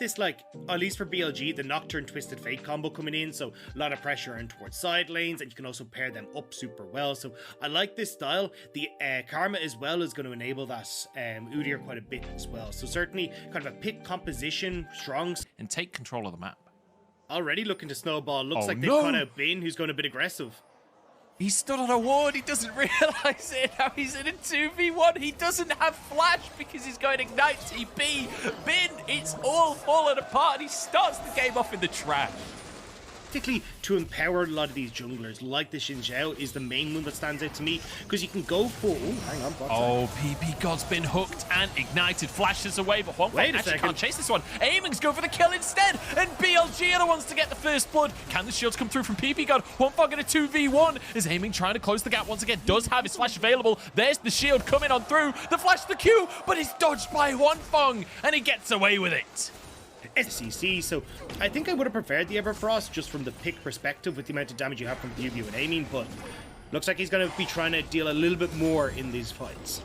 this, like, at least for BLG, the Nocturne Twisted Fate combo coming in, so a lot of pressure in towards side lanes, and you can also pair them up super well. So I like this style. The Karma as well is going to enable that Udyr quite a bit as well. So certainly kind of a pick composition, strong. And take control of the map. Already looking to snowball. Looks like they've no. cut out Bin, who's going a bit aggressive. He stood on a ward, he doesn't realize it. Now he's in a 2v1. He doesn't have flash because he's going Ignite TP. Bin, it's all falling apart, and he starts the game off in the trash. Particularly to empower a lot of these junglers, like the Xin Zhao, is the main one that stands out to me, because you can go for... hang on, PP God's been hooked and ignited, flashes away, but Huanfeng actually can't chase this one. Aiming's go for the kill instead, and BLG are the ones to get the first blood. Can the shields come through from PP God? Huanfeng in a 2v1. Is Aiming trying to close the gap once again? Does have his flash available. There's the shield coming on through. The flash, the Q, but it's dodged by Huanfeng, and he gets away with it. SCC, so I think I would have preferred the Everfrost just from the pick perspective with the amount of damage you have from Pew and aiming, but looks like he's going to be trying to deal a little bit more in these fights.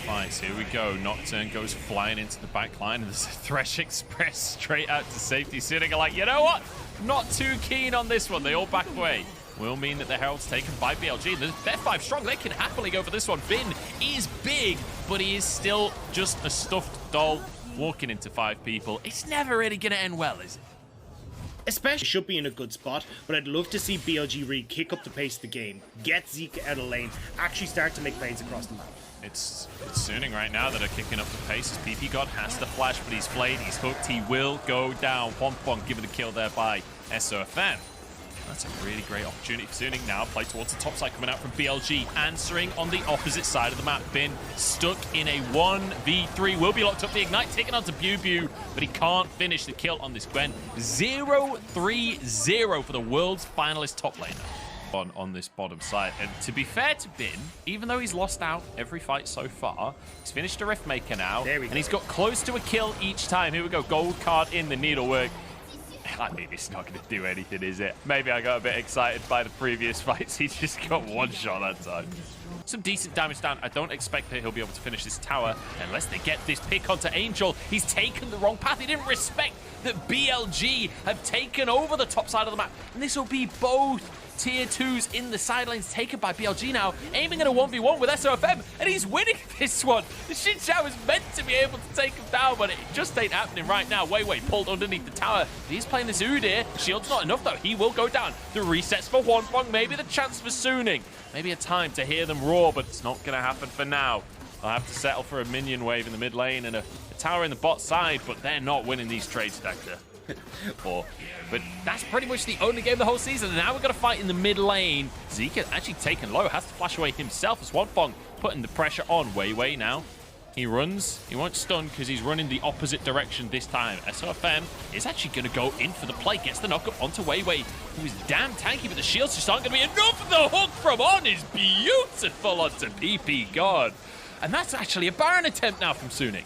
Fights, here we go. Nocturne goes flying into the back line, and there's a Thresh Express straight out to safety. Suning are like, you know what? Not too keen on this one. They all back away. Will mean that the Herald's taken by BLG. They're 5 strong. They can happily go for this one. Bin is big, but he is still just a stuffed doll walking into 5 people. It's never really going to end well, is it? Especially should be in a good spot, but I'd love to see BLG really kick up the pace of the game, get Zeke out of lane, actually start to make plays across the map. It's Suning right now that are kicking up the pace. As PP God has the flash, but he's flayed, he's hooked, he will go down. Huanfeng given the kill there by SOFM. That's a really great opportunity for Suning now. Play towards the top side coming out from BLG. Answering on the opposite side of the map. Bin stuck in a 1v3. Will be locked up the Ignite. Taken onto Bew, but he can't finish the kill on this Gwen. 0-3-0 for the world's finalist top laner on this bottom side. And to be fair to Bin, even though he's lost out every fight so far, he's finished a Rift Maker now. And he's got close to a kill each time. Here we go. Gold card in the needlework. I mean, it's not going to do anything, is it? Maybe I got a bit excited by the previous fights. He just got one shot that time. Some decent damage down. I don't expect that he'll be able to finish this tower unless they get this pick onto Angel. He's taken the wrong path. He didn't respect that BLG have taken over the top side of the map. And this will be both tier 2s in the side lanes taken by BLG now, aiming at a 1v1 with SOFM, and he's winning this one. The Xin Zhao is meant to be able to take him down, but it just ain't happening right now. Wei pulled underneath the tower. He's playing this Udyr. Shield's not enough, though. He will go down. The resets for Huanfeng, maybe the chance for Suning. Maybe a time to hear them roar, but it's not going to happen for now. I'll have to settle for a minion wave in the mid lane and a tower in the bot side, but they're not winning these trades, Dactor. But that's pretty much the only game the whole season. And now we're going to fight in the mid lane. Zeke has actually taken low, has to flash away himself as Huanfeng putting the pressure on Wei now. He runs, he won't stun because he's running the opposite direction this time. SOFM is actually going to go in for the play, gets the knock up onto Wei, who is damn tanky, but the shields just aren't going to be enough. The hook from On is beautiful onto PP God. And that's actually a Baron attempt now from Suning.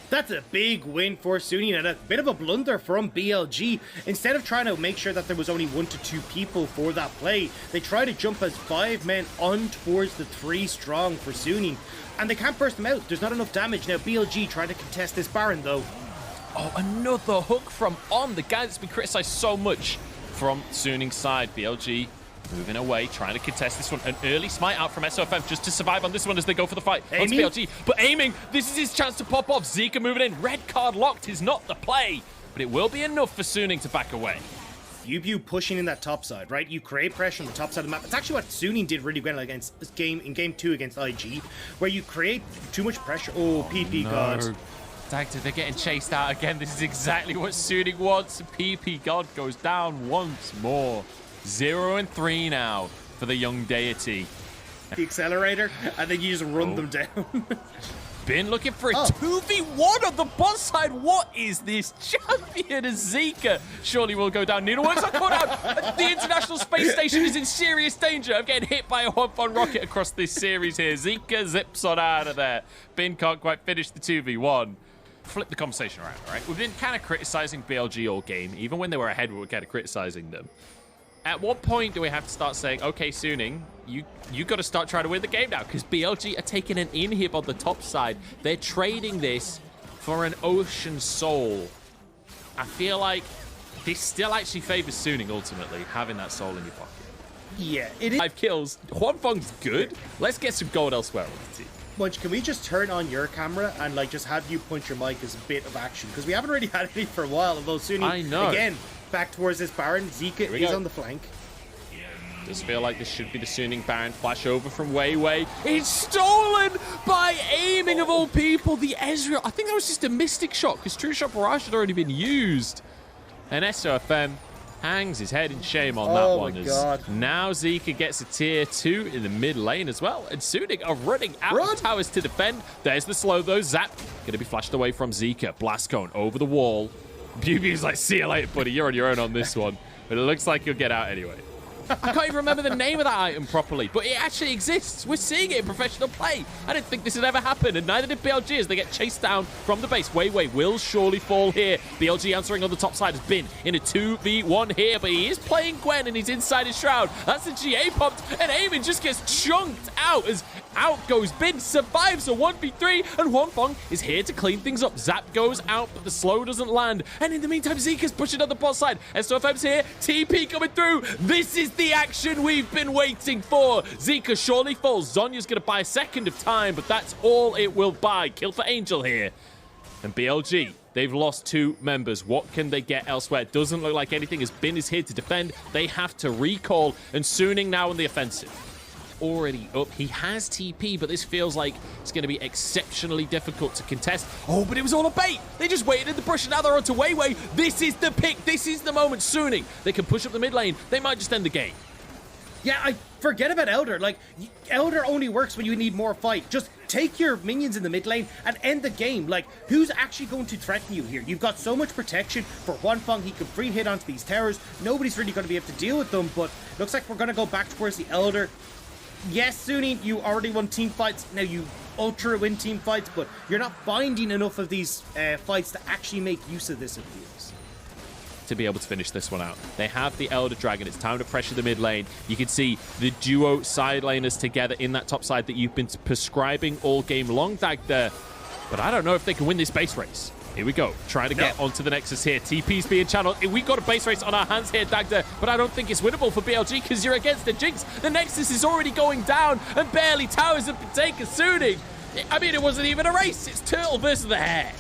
That's a big win for Suning and a bit of a blunder from BLG. Instead of trying to make sure that there was only 1 to 2 people for that play, they try to jump as 5 men on towards the 3 strong for Suning. And they can't burst them out. There's not enough damage. Now BLG trying to contest this Baron though. Oh, another hook from On, the guy that's been criticized so much from Suning's side. BLG moving away, trying to contest this one. An early smite out from SOFM just to survive on this one as they go for the fight. Onto BLG, but aiming. This is his chance to pop off. Zika moving in. Red card locked is not the play, but it will be enough for Suning to back away. You pushing in that top side, right? You create pressure on the top side of the map. It's actually what Suning did really well against this game in game 2 against IG, where you create too much pressure. Oh, PP God. Dactor, they're getting chased out again. This is exactly what Suning wants. PP God goes down once more. 0-3 now for the young deity. The accelerator, and then you just run them down. Bin looking for a 2v1 on the bot side. What is this? Champion Zika surely will go down. Needleworks are caught out. The International Space Station is in serious danger of getting hit by a Huanfeng rocket across this series here. Zika zips on out of there. Bin can't quite finish the 2v1. Flip the conversation around, right? We've been kind of criticizing BLG all game. Even when they were ahead, we were kind of criticizing them. At what point do we have to start saying, okay, Suning, you got to start trying to win the game now, because BLG are taking an inhib on the top side. They're trading this for an Ocean Soul. I feel like this still actually favors Suning ultimately, having that soul in your pocket. Yeah, it is. 5 kills. Huanfeng's good. Let's get some gold elsewhere on the team. Munch, can we just turn on your camera and like just have you punch your mic as a bit of action? Because we haven't really had any for a while. Although Suning, I know. Again, back towards this Baron. Zika is on the flank. Does feel like this should be the Suning Baron. Flash over from Wei. It's stolen by aiming of all people. The Ezreal. I think that was just a Mystic shot because True Shot Barrage had already been used. And SOFM hangs his head in shame on that one. Oh my God. Now Zika gets a tier 2 in the mid lane as well. And Suning are running out of towers to defend. There's the slow though. Zap going to be flashed away from Zika. Blast Cone over the wall. BB's like, see you later, buddy. You're on your own on this one. But it looks like you'll get out anyway. I can't even remember the name of that item properly, but it actually exists. We're seeing it in professional play. I didn't think this had ever happened, and neither did BLG as they get chased down from the base. Wei will surely fall here. BLG answering on the top side has been in a 2v1 here, but he is playing Gwen, and he's inside his shroud. That's the GA popped, and Eamon just gets chunked out as out goes Bin, survives a 1v3, and Huanfeng is here to clean things up. Zap goes out, but the slow doesn't land, and in the meantime, Zika's pushing on the bot side. SOFM's here, TP coming through. This is the action we've been waiting for. Zika surely falls. Zonya's going to buy a second of time, but that's all it will buy. Kill for Angel here. And BLG, they've lost 2 members. What can they get elsewhere? Doesn't look like anything as Bin is here to defend. They have to recall, and Suning now in the offensive. Already up. He has TP, but this feels like it's going to be exceptionally difficult to contest. Oh, but it was all a bait. They just waited in the brush, and now they're onto Wei. This is the pick. This is the moment. Suning, they can push up the mid lane. They might just end the game. Yeah, I forget about Elder. Like, Elder only works when you need more fight. Just take your minions in the mid lane and end the game. Like, who's actually going to threaten you here? You've got so much protection for Huanfeng. He can free hit onto these towers. Nobody's really going to be able to deal with them, but looks like we're going to go back towards the Elder. Yes, Suning, you already won team fights. Now you ultra win team fights, but you're not finding enough of these fights to actually make use of this, it feels. To be able to finish this one out. They have the Elder Dragon. It's time to pressure the mid lane. You can see the duo side laners together in that top side that you've been prescribing all game long, Dagda. But I don't know if they can win this base race. Here we go. Trying to get onto the Nexus here. TP's being channeled. We've got a base race on our hands here, Dagda, but I don't think it's winnable for BLG because you're against the Jinx. The Nexus is already going down and barely towers have been taken. Suning. I mean, it wasn't even a race. It's Turtle versus the Hare.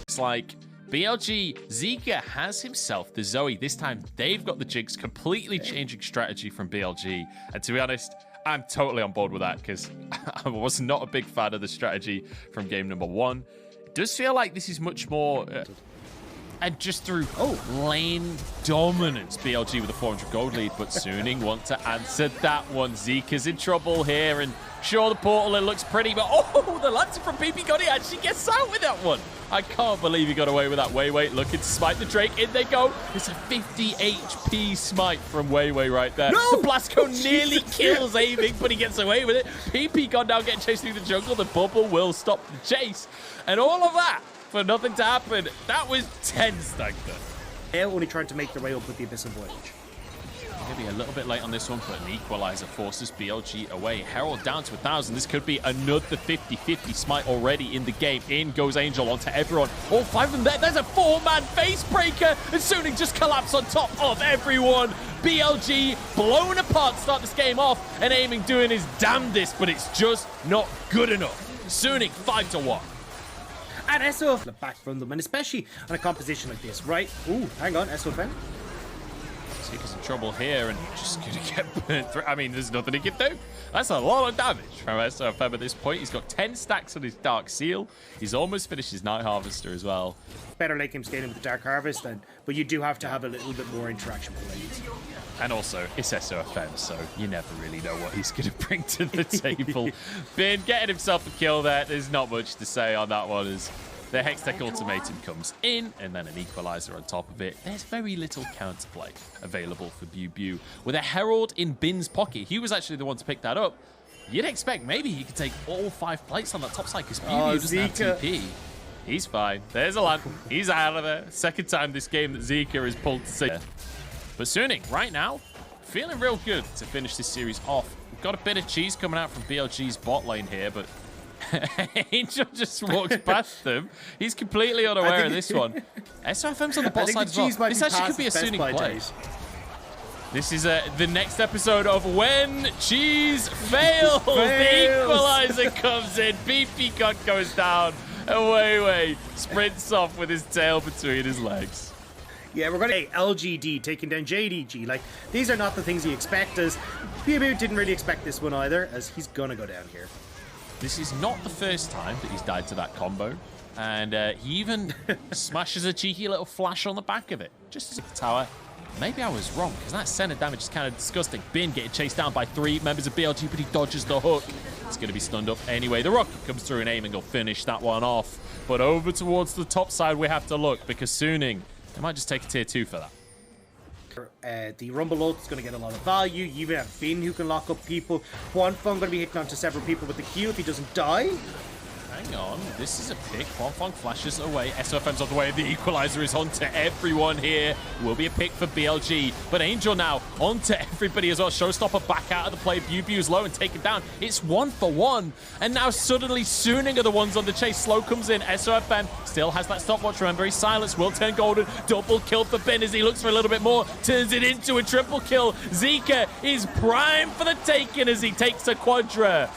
It's like BLG, Zika has himself the Zoe. This time, they've got the Jinx, completely changing strategy from BLG. And to be honest, I'm totally on board with that because I was not a big fan of the strategy from game number 1. It does feel like this is much more... and just through lane dominance, BLG with a 400 gold lead, but Suning want to answer that one. Zika's in trouble here, and sure, the portal, it looks pretty, but the Lancer from PP Gotti actually gets out with that one. I can't believe he got away with that. Wei looking to smite the Drake. In they go. It's a 50 HP smite from Wei right there. No! The Blast Cone nearly kills Aiming, but he gets away with it. PP gone down, getting chased through the jungle. The bubble will stop the chase. And all of that for nothing to happen. That was tense, Dagda. They're only trying to make their way up with the Abyssal Voyage. Maybe a little bit late on this one, but an equalizer forces BLG away. Herald down to 1,000. This could be another 50-50 smite already in the game. In goes Angel onto everyone. All 5 of them there. There's a 4-man face breaker, and Suning just collapse on top of everyone. BLG blown apart to start this game off, and Aiming doing his damnedest, but it's just not good enough. Suning 5-1. And SOF back from them, and especially on a composition like this, right? Ooh, hang on, SOF. Zika's in trouble here and just going to get burnt through. I mean, there's nothing he can do. That's a lot of damage from SOFM at this point. He's got 10 stacks on his Dark Seal. He's almost finished his Night Harvester as well. Better late game scaling with the Dark Harvest, but you do have to have a little bit more interaction with lanes. And also, it's SOFM, so you never really know what he's going to bring to the table. Bin getting himself a kill there. There's not much to say on that one as the Hextech Ultimatum comes in, and then an equalizer on top of it. There's very little counterplay available for BU. With a Herald in Bin's pocket, he was actually the one to pick that up. You'd expect maybe he could take all 5 plates on that top side because BU doesn't have TP. He's fine. There's a land. He's out of there. Second time this game that Zika is pulled to see. But Suning, right now, feeling real good to finish this series off. We've got a bit of cheese coming out from BLG's bot lane here, but Angel just walks past them. He's completely unaware of this one. SOFM's on the bot side as well. This actually could be a SUNING play. This is the next episode of When Cheese Fails. The equalizer comes in. Beep Peacock goes down. And Wei sprints off with his tail between his legs. Yeah, we're going to LGD taking down JDG. Like, these are not the things you expect, as BLIBILI didn't really expect this one either, as he's going to go down here. This is not the first time that he's died to that combo. And he even smashes a cheeky little flash on the back of it. Just as a tower. Maybe I was wrong, because that center damage is kind of disgusting. Bin getting chased down by 3 members of BLG, but he dodges the hook. It's going to be stunned up anyway. The rocket comes through and aiming will finish that one off. But over towards the top side we have to look, because SUNING, they might just take a tier 2 for that. The Rumble ult is going to get a lot of value. You even have Bin who can lock up people. Huanfeng going to be hitting onto several people with the Q if he doesn't die. Hang on, this is a pick. Huanfeng flashes away. SOFM's on the way. The equalizer is onto everyone here. Will be a pick for BLG. But Angel now onto everybody as well. Showstopper back out of the play. Bew's low and taken down. It's 1-for-1. And now suddenly SUNING are the ones on the chase. Slow comes in. SOFM still has that stopwatch. Remember, he's silenced. Will turn golden. Double kill for Bin as he looks for a little bit more. Turns it into a triple kill. Zika is prime for the taking as he takes a quadra.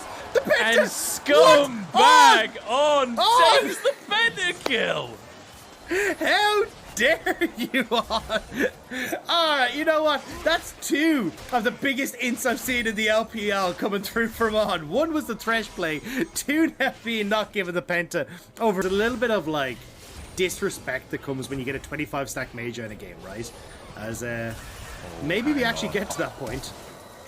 And Scumbag on takes the pentakill. How dare you on? Alright, you know what? That's 2 of the biggest ints I've seen in the LPL coming through from on. 1 was the Thresh play, 2 now being not given the penta over a little bit of like disrespect that comes when you get a 25 stack major in a game, right? As maybe we actually get to that point.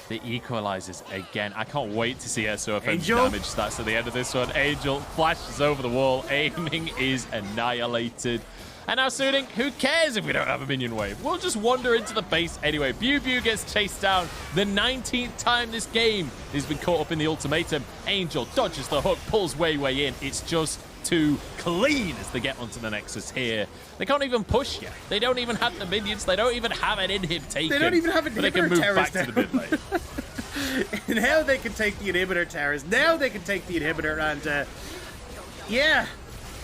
The equalizers again. I can't wait to see SOFM's Angel damage stats at the end of this one. Angel flashes over the wall. Aiming is annihilated. And now SUNING, who cares if we don't have a minion wave? We'll just wander into the base anyway. Bew gets chased down. The 19th time this game has been caught up in the ultimatum. Angel dodges the hook, pulls Wei in. It's just too clean as they get onto the Nexus here. They can't even push yet. They don't even have the minions. They don't even have an inhib taken. They don't even have an inhibitor. But they can move back down to the mid lane. Now they can take the inhibitor towers. Now they can take the inhibitor, and yeah.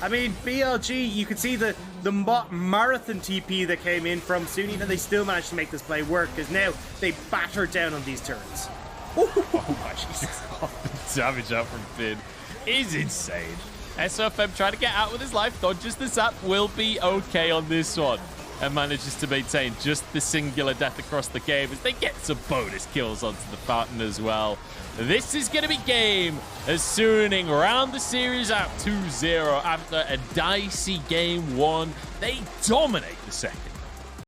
I mean, BLG, you can see the marathon TP that came in from SUNING, and they still managed to make this play work, because now they batter down on these turrets. Oh my Jesus. The damage out from Finn is insane. SOFM trying to get out with his life, dodges the zap, will be okay on this one, and manages to maintain just the singular death across the game as they get some bonus kills onto the fountain as well. This is going to be game as SUNING round the series out 2-0 after a dicey game 1. They dominate the second.